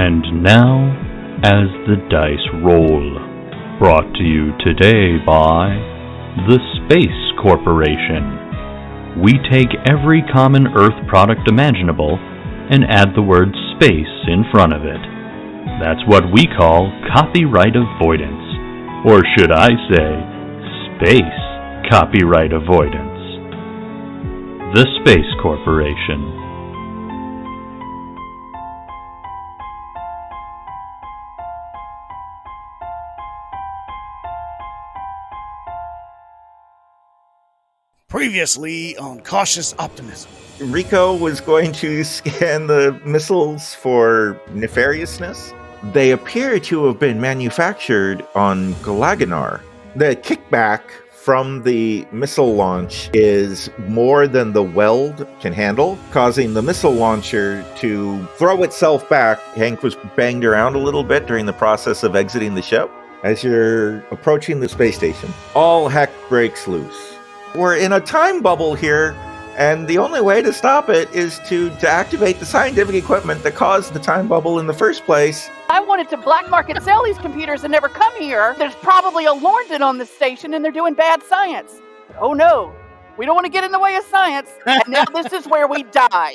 And now, as the dice roll, brought to you today by the Space Corporation. We take every common Earth product imaginable and add the word space in front of it. That's what we call copyright avoidance. Or should I say, space copyright avoidance. The Space Corporation. Previously on Cautious Optimism. Rico was going to scan the missiles for nefariousness. They appear to have been manufactured on Galaganar. The kickback from the missile launch is more than the weld can handle, causing the missile launcher to throw itself back. Hank was banged around a little bit during the process of exiting the ship. As you're approaching the space station, all heck breaks loose. We're in a time bubble here, and the only way to stop it is to activate the scientific equipment that caused the time bubble in the first place. I wanted to black market sell these computers and never come here. There's probably a Lorndon on the station, and they're doing bad science. Oh no, we don't want to get in the way of science, and now this is where we die.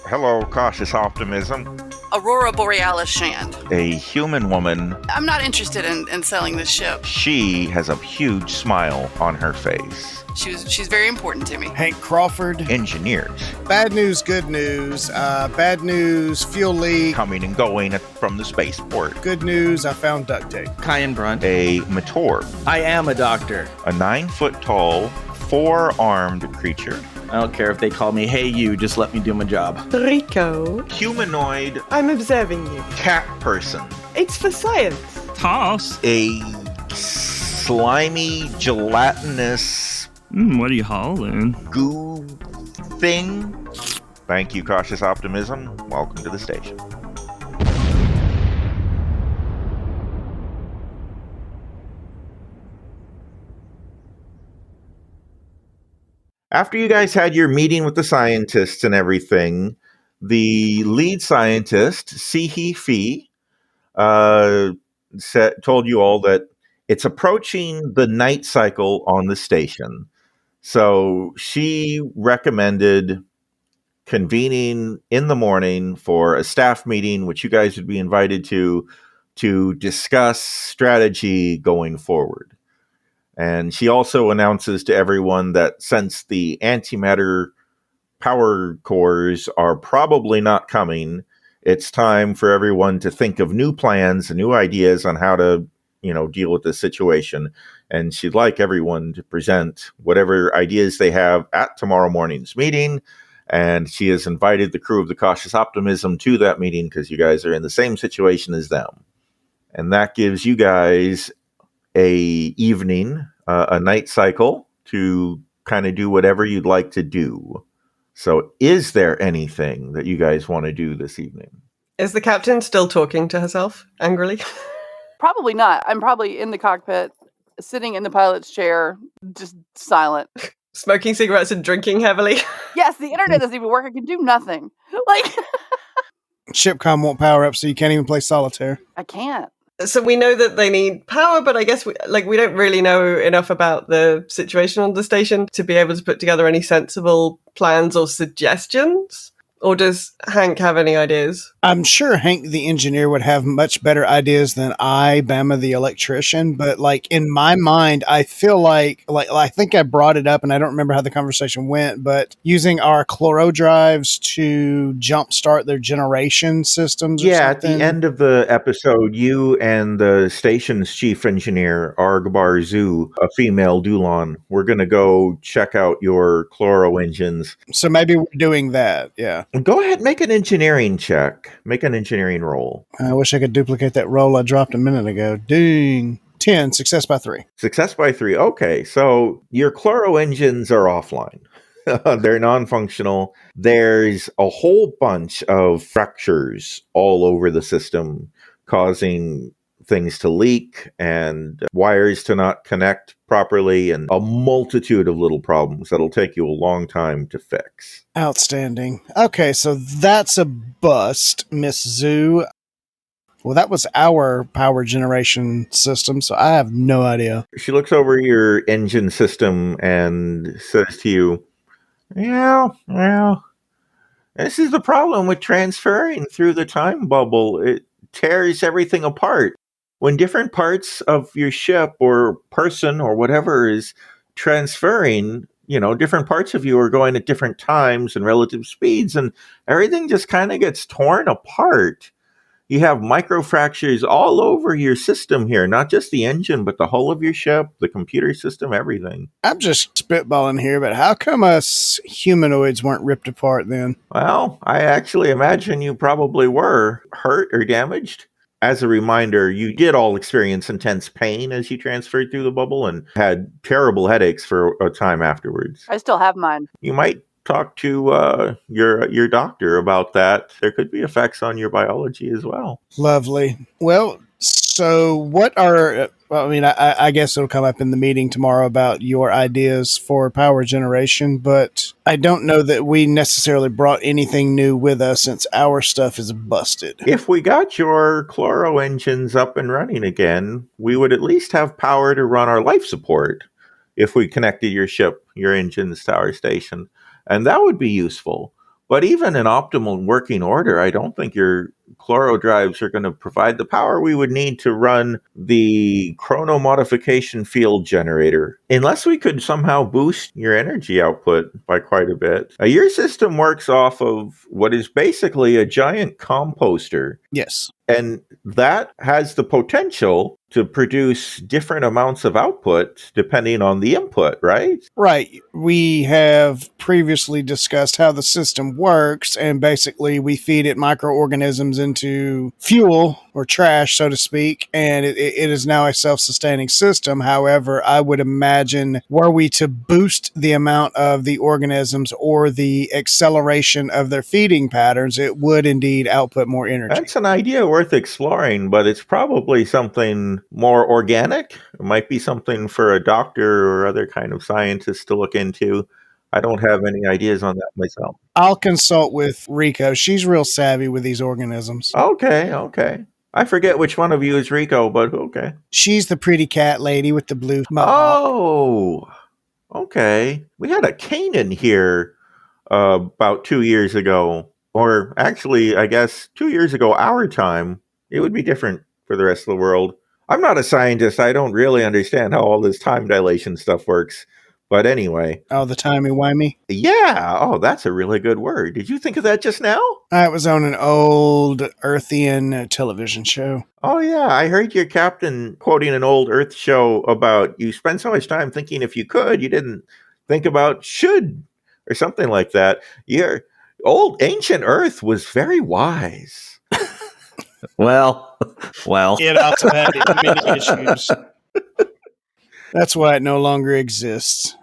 Hello, Cautious Optimism. Aurora Borealis Shand. A human woman. I'm not interested in selling this ship. She has a huge smile on her face. She's very important to me. Hank Crawford. Engineers. Bad news, good news. Bad news, fuel leak. Coming and going from the spaceport. Good news, I found duct tape. Cayenne Brunt. A Mator. I am a doctor. A 9-foot-tall, 4-armed creature. I don't care if they call me, hey you, just let me do my job. Rico. Humanoid. I'm observing you. Cat person. It's for science. Toss. A slimy, gelatinous... what are you hauling? Goo thing. Thank you, Cautious Optimism. Welcome to the station. After you guys had your meeting with the scientists and everything, the lead scientist, Sihi Fi, told you all that it's approaching the night cycle on the station. So she recommended convening in the morning for a staff meeting, which you guys would be invited to discuss strategy going forward. And she also announces to everyone that since the antimatter power cores are probably not coming, it's time for everyone to think of new plans and new ideas on how to, deal with this situation. And she'd like everyone to present whatever ideas they have at tomorrow morning's meeting. And she has invited the crew of the Cautious Optimism to that meeting because you guys are in the same situation as them. And that gives you guys a night cycle to kind of do whatever you'd like to do. So is there anything that you guys want to do this evening? Is the captain still talking to herself angrily? Probably not. I'm probably in the cockpit, sitting in the pilot's chair, just silent. Smoking cigarettes and drinking heavily? Yes, the internet doesn't even work. I can do nothing. Shipcom won't power up, so you can't even play solitaire. I can't. So we know that they need power, but I guess we don't really know enough about the situation on the station to be able to put together any sensible plans or suggestions. Or does Hank have any ideas? I'm sure Hank the engineer would have much better ideas than I, Bama the electrician, but in my mind, I feel like I think I brought it up and I don't remember how the conversation went, but using our chloro drives to jumpstart their generation systems or something. At the end of the episode, you and the station's chief engineer, Argbar Zoo, a female Dulon, we're going to go check out your chloro engines. So maybe we're doing that, yeah. Go ahead, make an engineering check. Make an engineering roll. I wish I could duplicate that roll I dropped a minute ago. Ding. 10, success by 3. Success by 3. Okay, so your chloro engines are offline. They're non-functional. There's a whole bunch of fractures all over the system, causing things to leak and wires to not connect properly and a multitude of little problems that'll take you a long time to fix. Outstanding. Okay, so that's a bust, Miss Zoo. Well, that was our power generation system, so I have no idea. She looks over your engine system and says to you, yeah, well, this is the problem with transferring through the time bubble. It tears everything apart. When different parts of your ship or person or whatever is transferring, different parts of you are going at different times and relative speeds, and everything just kind of gets torn apart. You have microfractures all over your system here, not just the engine, but the whole of your ship, the computer system, everything. I'm just spitballing here, but how come us humanoids weren't ripped apart then? Well, I actually imagine you probably were hurt or damaged. As a reminder, you did all experience intense pain as you transferred through the bubble and had terrible headaches for a time afterwards. I still have mine. You might talk to your doctor about that. There could be effects on your biology as well. Lovely. Well, so what are... I guess it'll come up in the meeting tomorrow about your ideas for power generation, but I don't know that we necessarily brought anything new with us since our stuff is busted. If we got your chloro engines up and running again, we would at least have power to run our life support if we connected your ship, your engines to our station. And that would be useful. But even in optimal working order, I don't think your chloro drives are going to provide the power we would need to run the chrono modification field generator, unless we could somehow boost your energy output by quite a bit. Your system works off of what is basically a giant composter. Yes. And that has the potential to produce different amounts of output depending on the input, right? Right. We have previously discussed how the system works, and basically we feed it microorganisms into fuel or trash, so to speak, and it is now a self-sustaining system. However, I would imagine were we to boost the amount of the organisms or the acceleration of their feeding patterns, it would indeed output more energy. That's an idea worth exploring, but it's probably something more organic. It might be something for a doctor or other kind of scientist to look into. I don't have any ideas on that myself. I'll consult with Rico. She's real savvy with these organisms. Okay. I forget which one of you is Rico, but okay. She's the pretty cat lady with the blue mohawk. Oh, okay. We had a Kanan here about 2 years ago. Or actually, I guess 2 years ago, our time. It would be different for the rest of the world. I'm not a scientist. I don't really understand how all this time dilation stuff works. But anyway. Oh, the timey-wimey? Yeah. Oh, that's a really good word. Did you think of that just now? It was on an old Earthian television show. Oh, yeah. I heard your captain quoting an old Earth show about you spend so much time thinking if you could, you didn't think about should or something like that. Your old ancient Earth was very wise. Well. It also had many issues. That's why it no longer exists.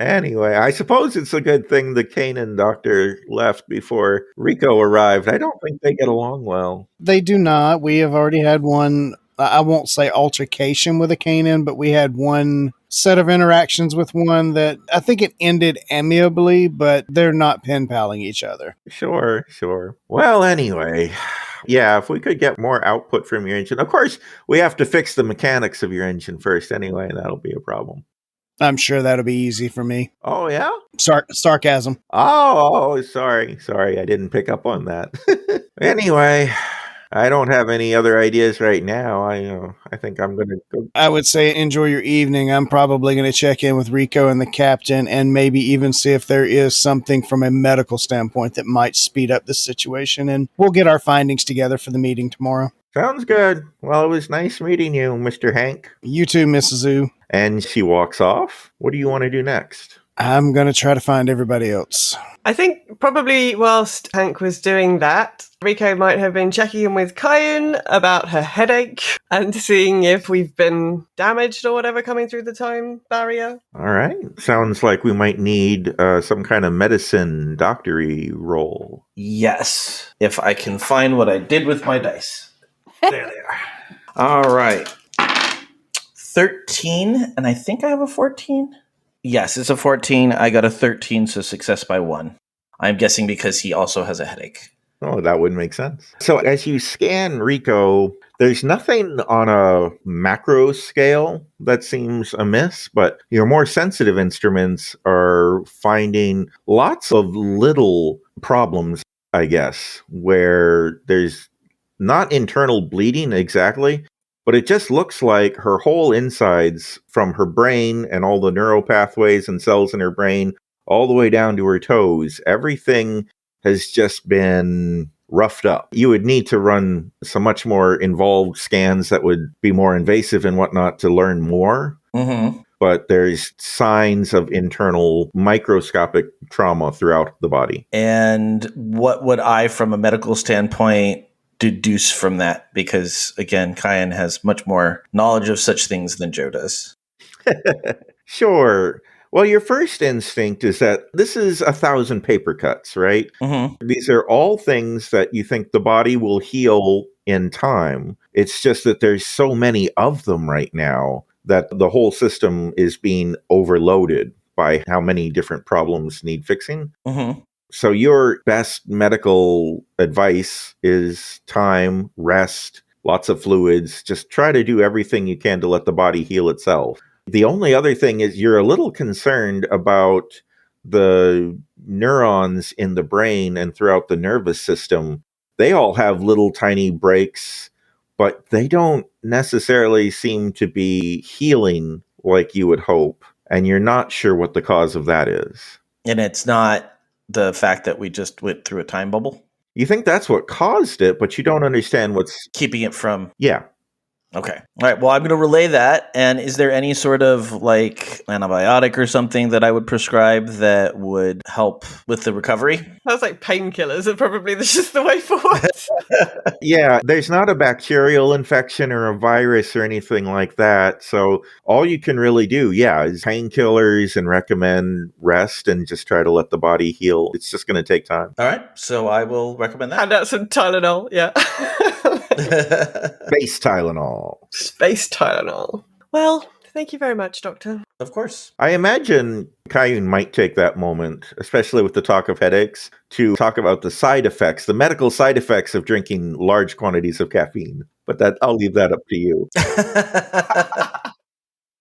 Anyway, I suppose it's a good thing the Kanan doctor left before Rico arrived. I don't think they get along well. They do not. We have already had one, I won't say altercation with a Kanan, but we had one set of interactions with one that I think it ended amicably, but they're not pen-paling each other. Sure. Well, anyway, yeah, if we could get more output from your engine. Of course, we have to fix the mechanics of your engine first anyway, and that'll be a problem. I'm sure that'll be easy for me. Oh, yeah? Sarcasm. Oh, sorry. I didn't pick up on that. Anyway, I don't have any other ideas right now. I think I'm going to go. I would say enjoy your evening. I'm probably going to check in with Rico and the captain and maybe even see if there is something from a medical standpoint that might speed up the situation. And we'll get our findings together for the meeting tomorrow. Sounds good. Well, it was nice meeting you, Mr. Hank. You too, Mrs. Zoo. And she walks off. What do you want to do next? I'm going to try to find everybody else. I think probably whilst Hank was doing that, Rico might have been checking in with Kyan about her headache and seeing if we've been damaged or whatever coming through the time barrier. All right. Sounds like we might need some kind of medicine doctory role. Yes. If I can find what I did with my dice. There they are. All right. 13, and I think I have a 14. Yes, it's a 14. I got a 13, so success by 1. I'm guessing because he also has a headache. Oh, that would make sense. So as you scan Rico, there's nothing on a macro scale that seems amiss, but your more sensitive instruments are finding lots of little problems, I guess, where there's not internal bleeding exactly, but it just looks like her whole insides, from her brain and all the neural pathways and cells in her brain, all the way down to her toes, everything has just been roughed up. You would need to run some much more involved scans that would be more invasive and whatnot to learn more. Mm-hmm. But there's signs of internal microscopic trauma throughout the body. And what would I, from a medical standpoint, deduce from that? Because, again, Kyan has much more knowledge of such things than Joe does. Sure. Well, your first instinct is that this is 1,000 paper cuts, right? Mm-hmm. These are all things that you think the body will heal in time. It's just that there's so many of them right now that the whole system is being overloaded by how many different problems need fixing. Mm-hmm. So your best medical advice is time, rest, lots of fluids. Just try to do everything you can to let the body heal itself. The only other thing is you're a little concerned about the neurons in the brain and throughout the nervous system. They all have little tiny breaks, but they don't necessarily seem to be healing like you would hope. And you're not sure what the cause of that is. And it's not the fact that we just went through a time bubble? You think that's what caused it, but you don't understand what's keeping it from... Yeah. Okay. All right. Well, I'm going to relay that. And is there any sort of like antibiotic or something that I would prescribe that would help with the recovery? Sounds like painkillers are probably just the way forward. Yeah, there's not a bacterial infection or a virus or anything like that. So all you can really do, is painkillers and recommend rest and just try to let the body heal. It's just going to take time. All right. So I will recommend that. Hand out some Tylenol. Yeah. Space Tylenol. Space Tylenol. Well, thank you very much, Doctor. Of course. I imagine Kayun might take that moment, especially with the talk of headaches, to talk about the side effects, the medical side effects of drinking large quantities of caffeine. But I'll leave that up to you.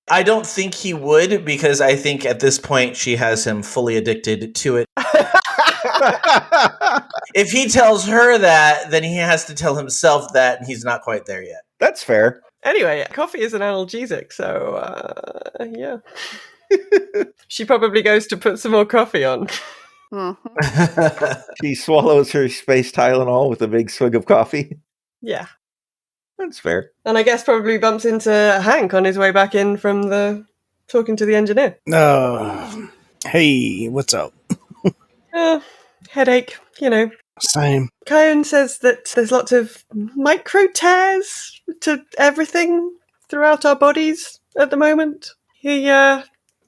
I don't think he would, because I think at this point she has him fully addicted to it. If he tells her that, then he has to tell himself that, and he's not quite there yet. That's fair. Anyway, coffee is an analgesic, so yeah. She probably goes to put some more coffee on. Mm-hmm. She swallows her Space Tylenol with a big swig of coffee. Yeah. That's fair. And I guess probably bumps into Hank on his way back in from the talking to the engineer. Hey, what's up? Headache, Same. Kyan says that there's lots of micro tears to everything throughout our bodies at the moment. He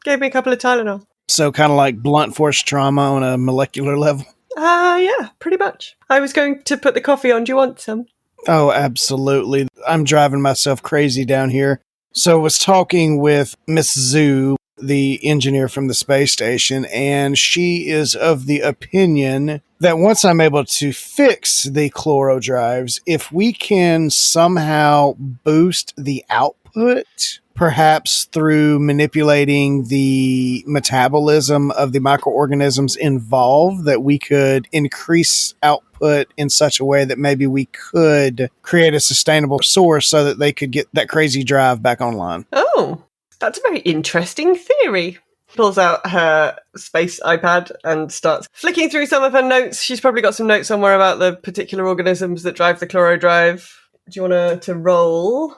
gave me a couple of Tylenol. So kind of like blunt force trauma on a molecular level? Yeah, pretty much. I was going to put the coffee on. Do you want some? Oh, absolutely. I'm driving myself crazy down here. So I was talking with Miss Zhu, the engineer from the space station, and she is of the opinion that once I'm able to fix the chloro drives, if we can somehow boost the output, perhaps through manipulating the metabolism of the microorganisms involved, that we could increase output in such a way that maybe we could create a sustainable source so that they could get that crazy drive back online. Oh, that's a very interesting theory. Pulls out her space iPad and starts flicking through some of her notes. She's probably got some notes somewhere about the particular organisms that drive the chloro drive. Do you want to roll?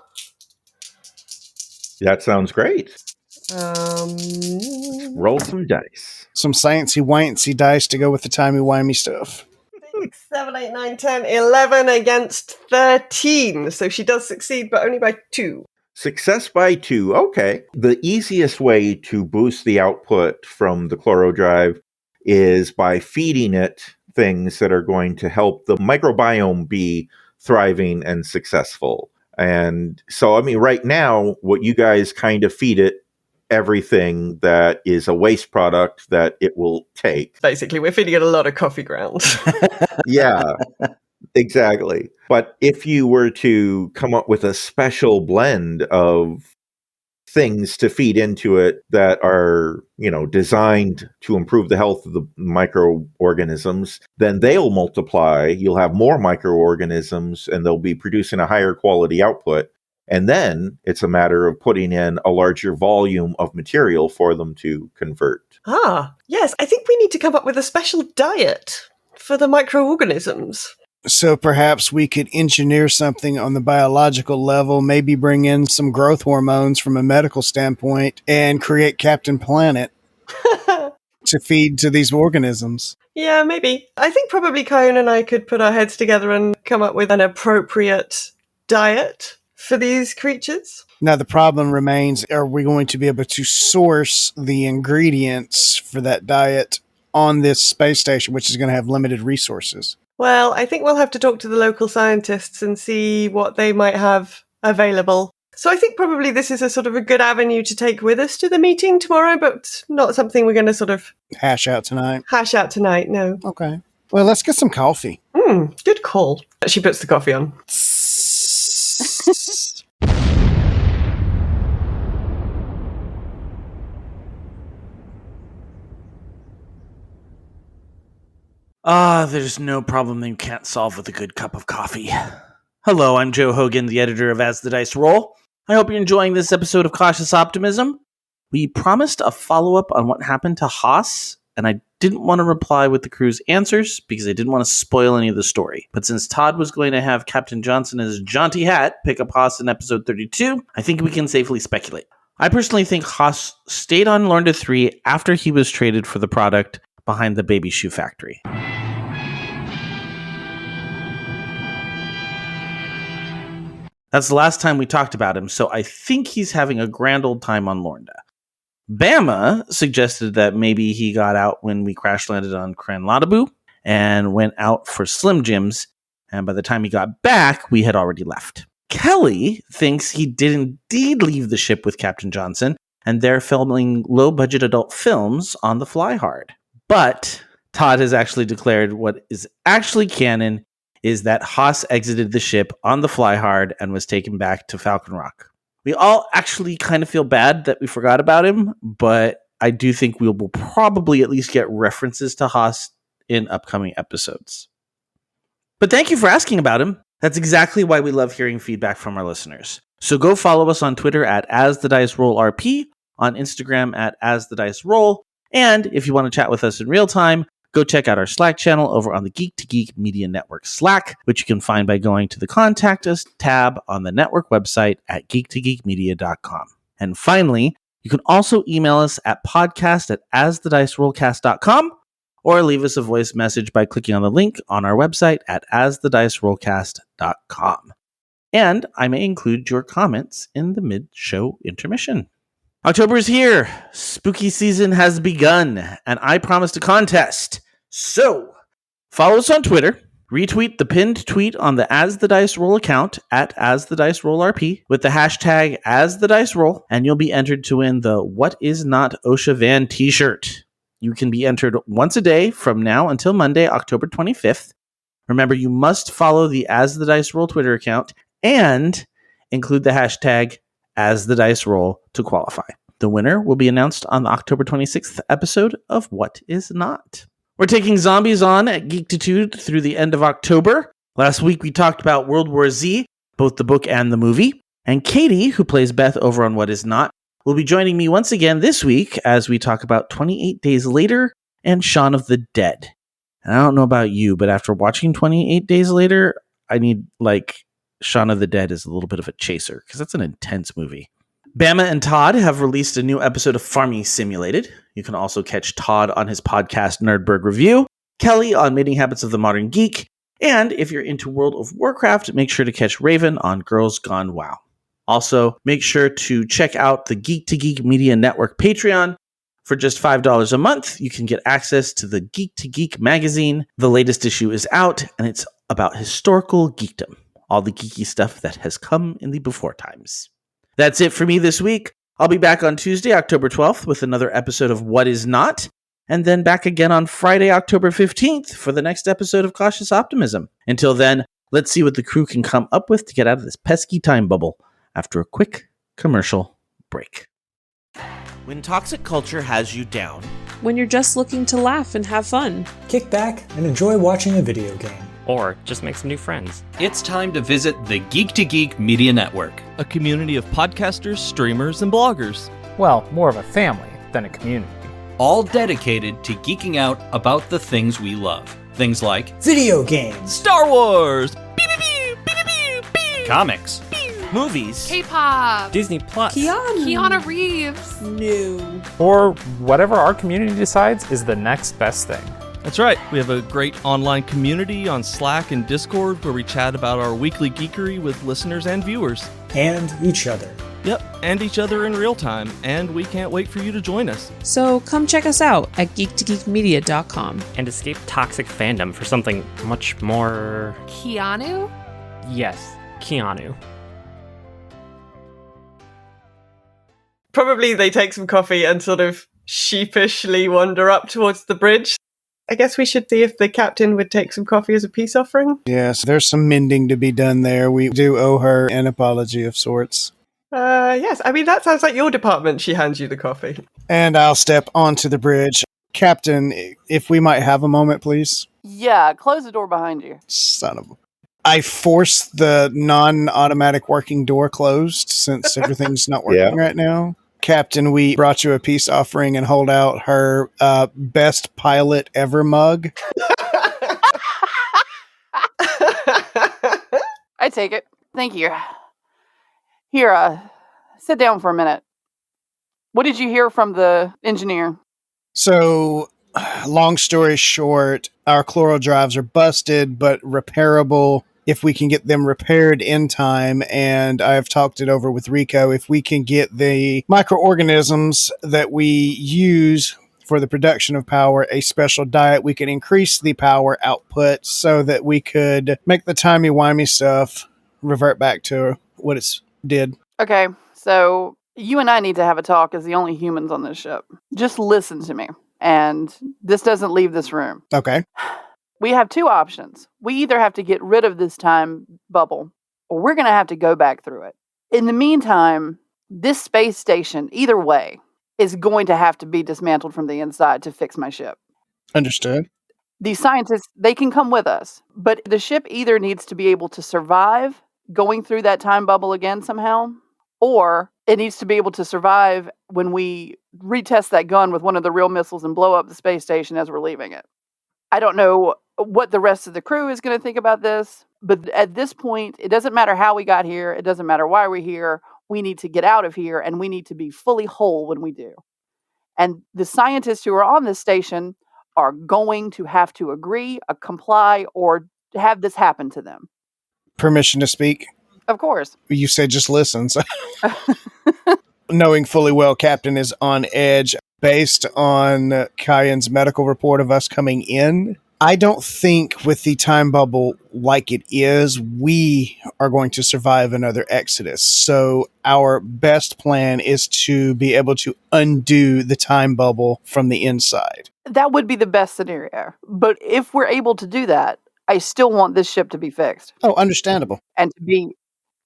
That sounds great. Roll some dice. Some sciencey-wancy dice to go with the timey-wimey stuff. 6, 7, 8, 9, 10, 11 against 13. So she does succeed, but only by 2. Success by 2. Okay. The easiest way to boost the output from the chloro drive is by feeding it things that are going to help the microbiome be thriving and successful. And so, I mean, right now, what you guys kind of feed it everything that is a waste product that it will take. Basically, we're feeding it a lot of coffee grounds. Yeah, exactly. But if you were to come up with a special blend of things to feed into it that are, designed to improve the health of the microorganisms, then they'll multiply. You'll have more microorganisms and they'll be producing a higher quality output. And then it's a matter of putting in a larger volume of material for them to convert. Yes, I think we need to come up with a special diet for the microorganisms. So perhaps we could engineer something on the biological level, maybe bring in some growth hormones from a medical standpoint and create Captain Planet to feed to these organisms. Yeah, maybe. I think probably Kyone and I could put our heads together and come up with an appropriate diet for these creatures. Now, the problem remains, are we going to be able to source the ingredients for that diet on this space station, which is going to have limited resources? Well, I think we'll have to talk to the local scientists and see what they might have available. So I think probably this is a sort of a good avenue to take with us to the meeting tomorrow, but not something we're going to sort of hash out tonight, no. Okay. Well, let's get some coffee. Good call. She puts the coffee on. There's no problem that you can't solve with a good cup of coffee. Hello, I'm Joe Hogan, the editor of As the Dice Roll. I hope you're enjoying this episode of Cautious Optimism. We promised a follow-up on what happened to Haas, and I didn't want to reply with the crew's answers because I didn't want to spoil any of the story. But since Todd was going to have Captain Johnson as jaunty hat pick up Haas in episode 32, I think we can safely speculate. I personally think Haas stayed on Lorna 3 after he was traded for the product behind the baby shoe factory. That's the last time we talked about him, so I think he's having a grand old time on Lorna. Bama suggested that maybe he got out when we crash landed on Kranladabu and went out for Slim Jims, and by the time he got back, we had already left. Kelly thinks he did indeed leave the ship with Captain Johnson, and they're filming low-budget adult films on the Fly Hard. But Todd has actually declared what is actually canon is that Haas exited the ship on the Fly Hard and was taken back to Falcon Rock. We all actually kind of feel bad that we forgot about him, but I do think we will probably at least get references to Haas in upcoming episodes. But thank you for asking about him. That's exactly why we love hearing feedback from our listeners. So go follow us on Twitter at AsTheDiceRollRP, on Instagram at AsTheDiceRoll, and if you want to chat with us in real time, go check out our Slack channel over on the Geek to Geek Media Network Slack, which you can find by going to the Contact Us tab on the network website at geektogeekmedia.com. And finally, you can also email us at podcast@asthedicerollcast.com or leave us a voice message by clicking on the link on our website at asthedicerollcast.com. And I may include your comments in the mid-show intermission. October is here. Spooky season has begun, and I promised a contest. So, follow us on Twitter, retweet the pinned tweet on the As the Dice Roll account at AsTheDiceRollRP with the hashtag AsTheDiceRoll, and you'll be entered to win the What Is Not OSHA Van t-shirt. You can be entered once a day from now until Monday, October 25th. Remember, you must follow the As the Dice Roll Twitter account and include the hashtag AsTheDiceRoll to qualify. The winner will be announced on the October 26th episode of What Is Not. We're taking zombies on at Geektitude through the end of October. Last week we talked about World War Z, both the book and the movie. And Katie, who plays Beth over on What Is Not, will be joining me once again this week as we talk about 28 Days Later and Shaun of the Dead. And I don't know about you, but after watching 28 Days Later, I need, Shaun of the Dead is a little bit of a chaser, because that's an intense movie. Bama and Todd have released a new episode of Farming Simulated. You can also catch Todd on his podcast Nerdberg Review, Kelly on Mating Habits of the Modern Geek, and if you're into World of Warcraft, make sure to catch Raven on Girls Gone WoW. Also, make sure to check out the Geek to Geek Media Network Patreon. For just $5 a month, you can get access to the Geek to Geek magazine. The latest issue is out, and it's about historical geekdom. all the geeky stuff that has come in the before times. That's it for me this week. I'll be back on Tuesday, October 12th with another episode of What Is Not, and then back again on Friday, October 15th for the next episode of Cautious Optimism. Until then, let's see what the crew can come up with to get out of this pesky time bubble after a quick commercial break. When toxic culture has you down, when you're just looking to laugh and have fun, kick back and enjoy watching a video game, or just make some new friends, it's time to visit the Geek Media Network, a community of podcasters, streamers, and bloggers. Well, more of a family than a community. All dedicated to geeking out about the things we love. Things like video games, Star Wars, comics, movies, K-pop, Disney Plus, Keanu Reeves, new, or whatever our community decides is the next best thing. That's right. We have a great online community on Slack and Discord where we chat about our weekly geekery with listeners and viewers. And each other. Yep, and each other in real time, and we can't wait for you to join us. So come check us out at geek2geekmedia.com. And escape toxic fandom for something much more... Keanu? Yes, Keanu. Probably they take some coffee and sort of sheepishly wander up towards the bridge. I guess we should see if the captain would take some coffee as a peace offering. Yes, there's some mending to be done there. We do owe her an apology of sorts. Yes, I mean, that sounds like your department. She hands you the coffee. And I'll step onto the bridge. Captain, if we might have a moment, please. Yeah, close the door behind you. Son of a... I force the non-automatic working door closed since everything's not working right now. Captain, we brought you a peace offering and hold out her best pilot ever mug. I take it. Thank you. Here, sit down for a minute. What did you hear from the engineer? So, long story short, our chloral drives are busted, but repairable if we can get them repaired in time. And I've talked it over with Rico. If we can get the microorganisms that we use for the production of power a special diet, we can increase the power output so that we could make the timey-wimey stuff revert back to what it's did. Okay, so you and I need to have a talk as the only humans on this ship. Just listen to me. And this doesn't leave this room. Okay. We have two options. We either have to get rid of this time bubble, or we're going to have to go back through it. In the meantime, this space station, either way, is going to have to be dismantled from the inside to fix my ship. Understood. These scientists, they can come with us, but the ship either needs to be able to survive going through that time bubble again somehow, or it needs to be able to survive when we retest that gun with one of the real missiles and blow up the space station as we're leaving it. I don't know what the rest of the crew is going to think about this, but at this point, it doesn't matter how we got here. It doesn't matter why we're here. We need to get out of here, and we need to be fully whole when we do. And the scientists who are on this station are going to have to agree, comply, or have this happen to them. Permission to speak? Of course. You said just listen. So. Knowing fully well Captain is on edge based on Kyan's medical report of us coming in, I don't think with the time bubble like it is, we are going to survive another exodus. So our best plan is to be able to undo the time bubble from the inside. That would be the best scenario. But if we're able to do that, I still want this ship to be fixed. Oh, understandable. And to be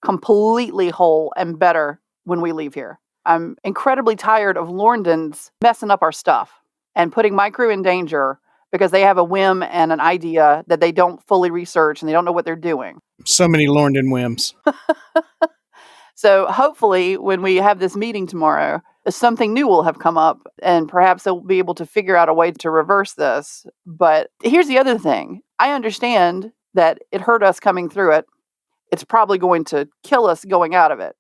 completely whole and better when we leave here. I'm incredibly tired of Lorndons messing up our stuff and putting my crew in danger because they have a whim and an idea that they don't fully research and they don't know what they're doing. So many Lorndon whims. So hopefully when we have this meeting tomorrow, something new will have come up and perhaps they'll be able to figure out a way to reverse this. But here's the other thing. I understand that it hurt us coming through it. It's probably going to kill us going out of it.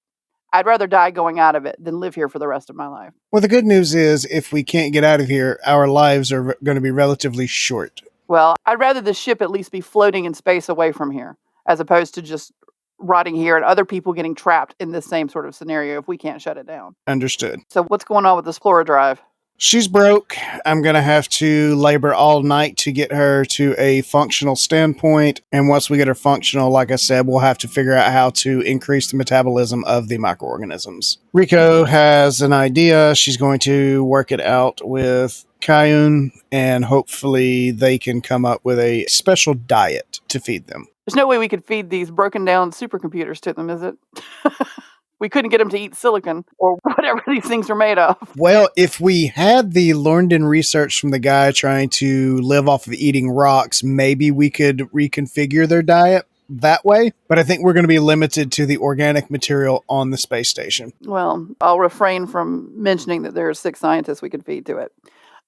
I'd rather die going out of it than live here for the rest of my life. Well, the good news is if we can't get out of here, our lives are going to be relatively short. Well, I'd rather the ship at least be floating in space away from here, as opposed to just rotting here and other people getting trapped in this same sort of scenario if we can't shut it down. Understood. So what's going on with the Explorer drive? She's broke. I'm going to have to labor all night to get her to a functional standpoint. And once we get her functional, like I said, we'll have to figure out how to increase the metabolism of the microorganisms. Rico has an idea. She's going to work it out with Kayun, and hopefully they can come up with a special diet to feed them. There's no way we could feed these broken down supercomputers to them, is it? We couldn't get them to eat silicon or whatever these things are made of. Well, if we had the learned-in research from the guy trying to live off of eating rocks, maybe we could reconfigure their diet that way. But I think we're going to be limited to the organic material on the space station. Well, I'll refrain from mentioning that there are 6 scientists we could feed to it.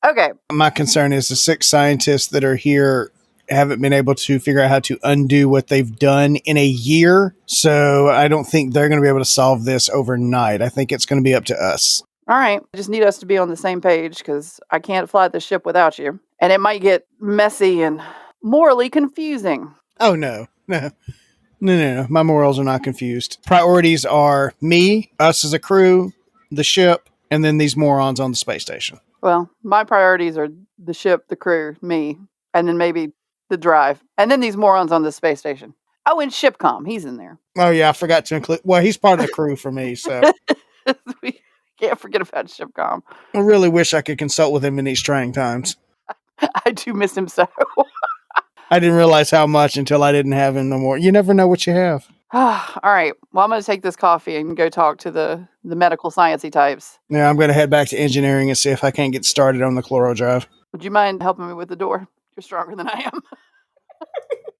Okay. My concern is the 6 scientists that are here haven't been able to figure out how to undo what they've done in a year. So I don't think they're going to be able to solve this overnight. I think it's going to be up to us. All right. I just need us to be on the same page because I can't fly the ship without you. And it might get messy and morally confusing. Oh, no. No. My morals are not confused. Priorities are me, us as a crew, the ship, and then these morons on the space station. Well, my priorities are the ship, the crew, me, and then maybe the drive, and then these morons on the space station. Oh, and Shipcom, he's in there. Oh, yeah, I forgot to include... Well, he's part of the crew for me, so... We can't forget about Shipcom. I really wish I could consult with him in these trying times. I do miss him so. I didn't realize how much until I didn't have him no more. You never know what you have. All right. Well, I'm going to take this coffee and go talk to the medical sciencey types. Yeah, I'm going to head back to engineering and see if I can't get started on the chloro drive. Would you mind helping me with the door? You're stronger than I am.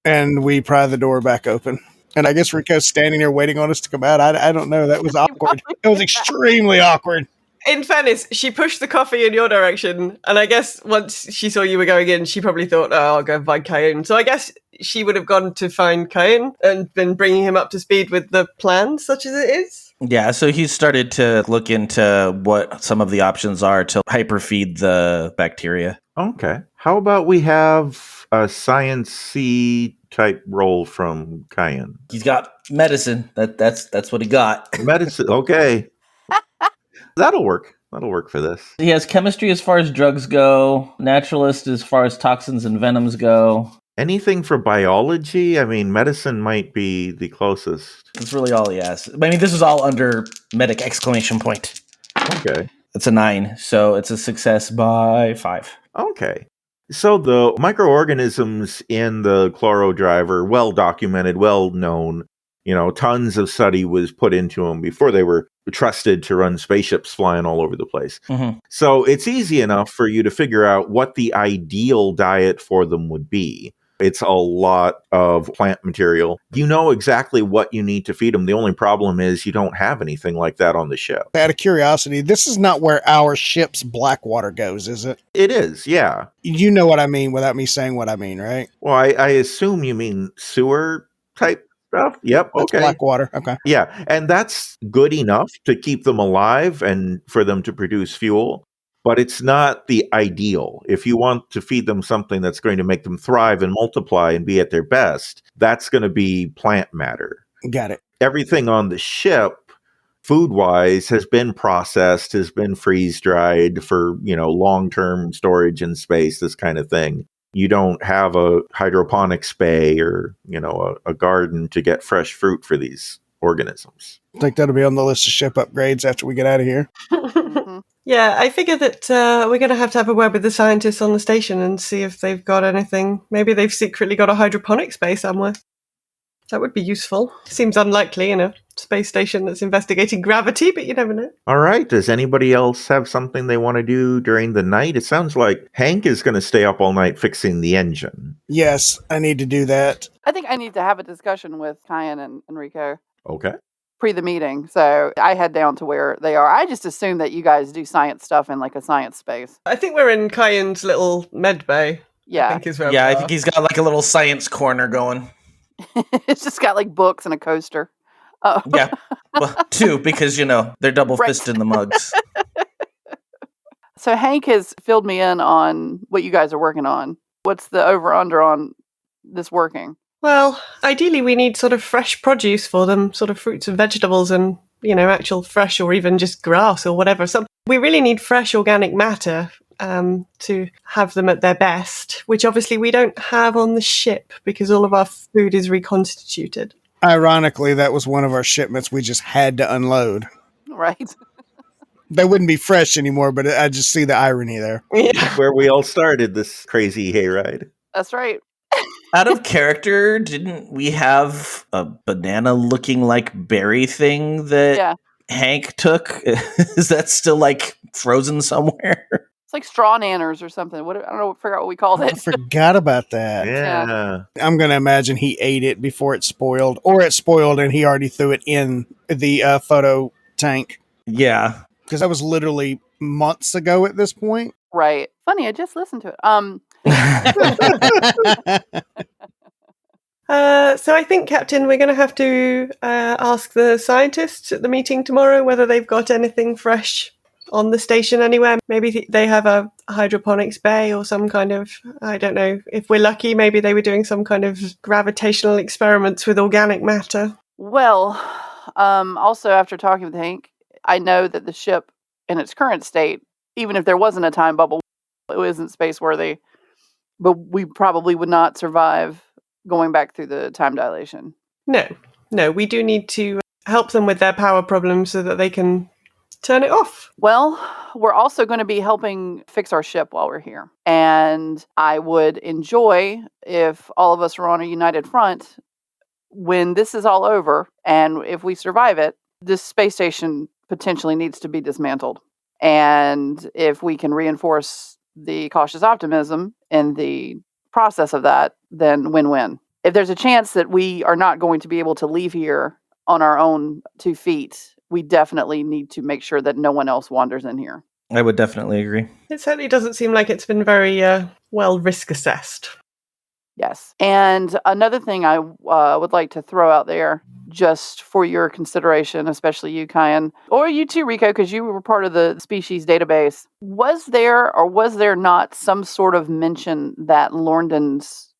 And we pry the door back open. And I guess Rico's standing there waiting on us to come out. I don't know. That was awkward. It was extremely awkward. In fairness, she pushed the coffee in your direction, and I guess once she saw you were going in, she probably thought, oh, I'll go and find Kayun. So I guess she would have gone to find Kayun and been bringing him up to speed with the plan, such as it is. Yeah, so he's started to look into what some of the options are to hyperfeed the bacteria. Okay. How about we have a science-y type role from Kayun? He's got medicine. That's what he got. Medicine. Okay. That'll work. That'll work for this. He has chemistry as far as drugs go, naturalist as far as toxins and venoms go. Anything for biology? I mean, medicine might be the closest. That's really all he has. I mean, this is all under medic exclamation point. Okay. It's a 9, so it's a success by 5. Okay. So the microorganisms in the chloro drive are well documented, well known. You know, tons of study was put into them before they were trusted to run spaceships flying all over the place. Mm-hmm. So it's easy enough for you to figure out what the ideal diet for them would be. It's a lot of plant material. You know exactly what you need to feed them. The only problem is you don't have anything like that on the ship. Out of curiosity, this is not where our ship's Blackwater goes, is it? It is, yeah. You know what I mean without me saying what I mean, right? Well, I assume you mean sewer type stuff. Yep. That's okay. Blackwater. Okay. Yeah. And that's good enough to keep them alive and for them to produce fuel. But it's not the ideal. If you want to feed them something that's going to make them thrive and multiply and be at their best, that's going to be plant matter. Got it. Everything on the ship, food-wise, has been processed, has been freeze-dried for, long-term storage in space, this kind of thing. You don't have a hydroponics bay or, a garden to get fresh fruit for these organisms. I think that'll be on the list of ship upgrades after we get out of here. Yeah, I figure that we're going to have a word with the scientists on the station and see if they've got anything. Maybe they've secretly got a hydroponics bay somewhere. That would be useful. Seems unlikely in a space station that's investigating gravity, but you never know. All right. Does anybody else have something they want to do during the night? It sounds like Hank is going to stay up all night fixing the engine. Yes, I need to do that. I think I need to have a discussion with Kyan and Enrico. Okay. Pre the meeting, so I head down to where they are. I just assume that you guys do science stuff in like a science space. I think we're in Kyan's little med bay. Yeah, I think is where I think he's got like a little science corner going. It's just got like books and a coaster. Oh. Yeah, well, 2 because they're double fisting the mugs. So Hank has filled me in on what you guys are working on. What's the over under on this working? Well, ideally we need sort of fresh produce for them, sort of fruits and vegetables and, actual fresh or even just grass or whatever. We really need fresh organic matter to have them at their best, which obviously we don't have on the ship because all of our food is reconstituted. Ironically, that was one of our shipments we just had to unload. Right. They wouldn't be fresh anymore, but I just see the irony there. Yeah. Where we all started this crazy hayride. That's right. Out of character, didn't we have a banana-looking like berry thing that Hank took? Is that still like frozen somewhere? It's like straw nanners or something. I don't know. Figure out what we called it. I forgot about that. Yeah. I'm going to imagine he ate it before it spoiled, or it spoiled and he already threw it in the photo tank. Yeah. Because that was literally months ago at this point. Right. Funny, I just listened to it. So I think, Captain, we're going to have to ask the scientists at the meeting tomorrow whether they've got anything fresh on the station anywhere. Maybe they have a hydroponics bay or some kind of, I don't know, if we're lucky, maybe they were doing some kind of gravitational experiments with organic matter. Well, also after talking with Hank, I know that the ship in its current state, even if there wasn't a time bubble, it isn't space worthy, but we probably would not survive going back through the time dilation. No, we do need to help them with their power problems so that they can turn it off. Well, we're also going to be helping fix our ship while we're here. And I would enjoy if all of us were on a united front when this is all over. And if we survive it, this space station potentially needs to be dismantled. And if we can reinforce the cautious optimism in the process of that, then win-win. If there's a chance that we are not going to be able to leave here on our own 2 feet, we definitely need to make sure that no one else wanders in here. I would definitely agree. It certainly doesn't seem like it's been very well risk assessed. Yes. And another thing I would like to throw out there, just for your consideration, especially you, Kyan, or you too, Rico, because you were part of the species database. Was there or was there not some sort of mention that Lorndon's,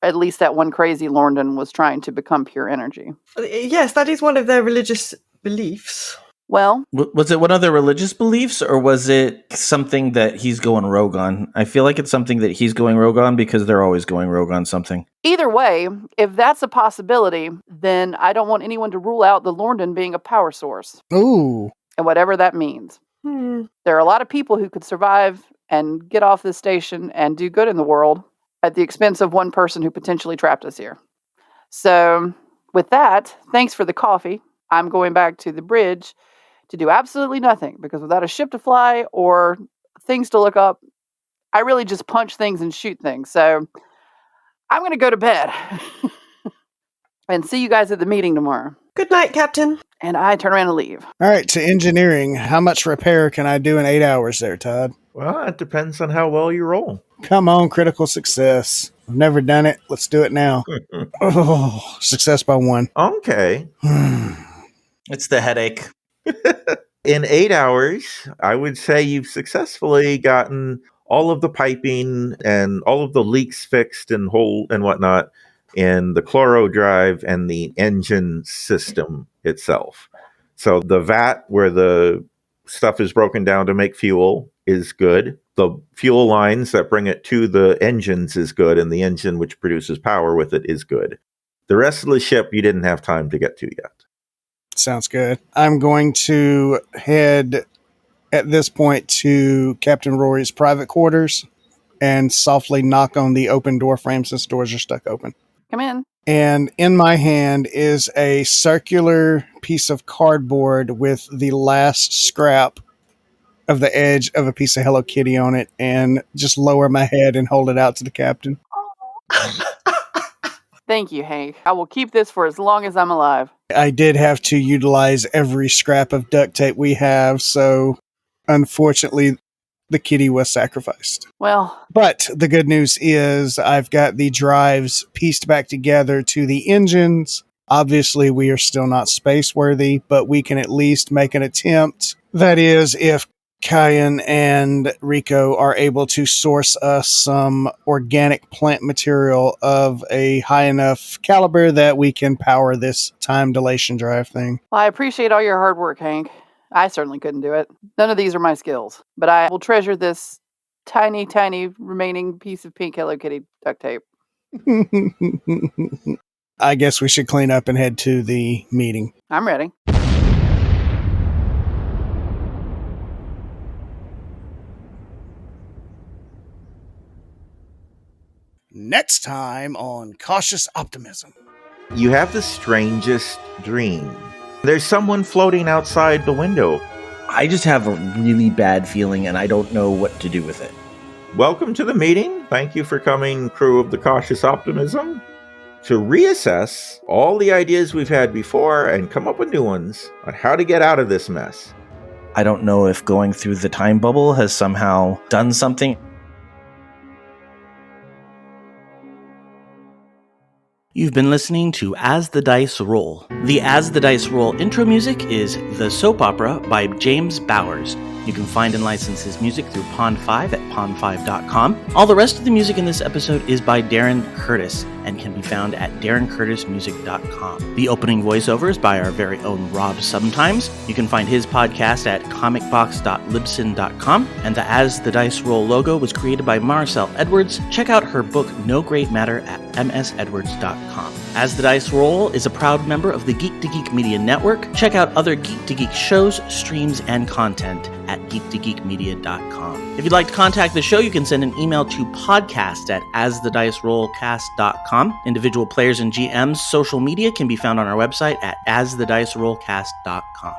at least that one crazy Lorndon, was trying to become pure energy? Yes, that is one of their religious beliefs. Well, was it one of their religious beliefs, or was it something that he's going rogue on? I feel like it's something that he's going rogue on because they're always going rogue on something. Either way, if that's a possibility, then I don't want anyone to rule out the Lorndon being a power source. Ooh. And whatever that means. There are a lot of people who could survive and get off this station and do good in the world at the expense of one person who potentially trapped us here. So, with that, thanks for the coffee. I'm going back to the bridge to do absolutely nothing, because without a ship to fly or things to look up, I really just punch things and shoot things. So I'm going to go to bed and see you guys at the meeting tomorrow. Good night, Captain. And I turn around and leave. All right, to engineering. How much repair can I do in 8 hours there, Todd? Well, it depends on how well you roll. Come on, critical success. I've never done it. Let's do it now. Oh, success by 1. Okay. It's the headache. In 8 hours, I would say you've successfully gotten all of the piping and all of the leaks fixed and whatnot in the chloro drive and the engine system itself. So the vat where the stuff is broken down to make fuel is good. The fuel lines that bring it to the engines is good, and the engine which produces power with it is good. The rest of the ship you didn't have time to get to yet. Sounds good. I'm going to head at this point to Captain Rory's private quarters and softly knock on the open door frame since doors are stuck open. Come in. And in my hand is a circular piece of cardboard with the last scrap of the edge of a piece of Hello Kitty on it, and just lower my head and hold it out to the captain. Thank you, Hank. I will keep this for as long as I'm alive. I did have to utilize every scrap of duct tape we have, so unfortunately the kitty was sacrificed. Well, but the good news is I've got the drives pieced back together to the engines. Obviously, we are still not space-worthy, but we can at least make an attempt. That is, if Kyan and Rico are able to source us some organic plant material of a high enough caliber that we can power this time dilation drive thing. Well, I appreciate all your hard work, Hank. I certainly couldn't do it. None of these are my skills, but I will treasure this tiny, tiny remaining piece of pink Hello Kitty duct tape. I guess we should clean up and head to the meeting. I'm ready. Next time on Cautious Optimism. You have the strangest dream. There's someone floating outside the window. I just have a really bad feeling and I don't know what to do with it. Welcome to the meeting. Thank you for coming, crew of the Cautious Optimism, to reassess all the ideas we've had before and come up with new ones on how to get out of this mess. I don't know if going through the time bubble has somehow done something. You've been listening to As the Dice Roll. The As the Dice Roll intro music is The Soap Opera by James Bowers. You can find and license his music through Pond5 at pond5.com. All the rest of the music in this episode is by Darren Curtis and can be found at darrencurtismusic.com. The opening voiceover is by our very own Rob Sometimes. You can find his podcast at comicbox.libsyn.com. And the As the Dice Roll logo was created by Maricel Edwards. Check out her book No Great Matter at msedwards.com. As the Dice Roll is a proud member of the Geek to Geek Media Network. Check out other Geek to Geek shows, streams, and content at geektogeekmedia.com. If you'd like to contact the show, you can send an email to podcast@asthedicerollcast.com. Individual players and GMs' social media can be found on our website at asthedicerollcast.com.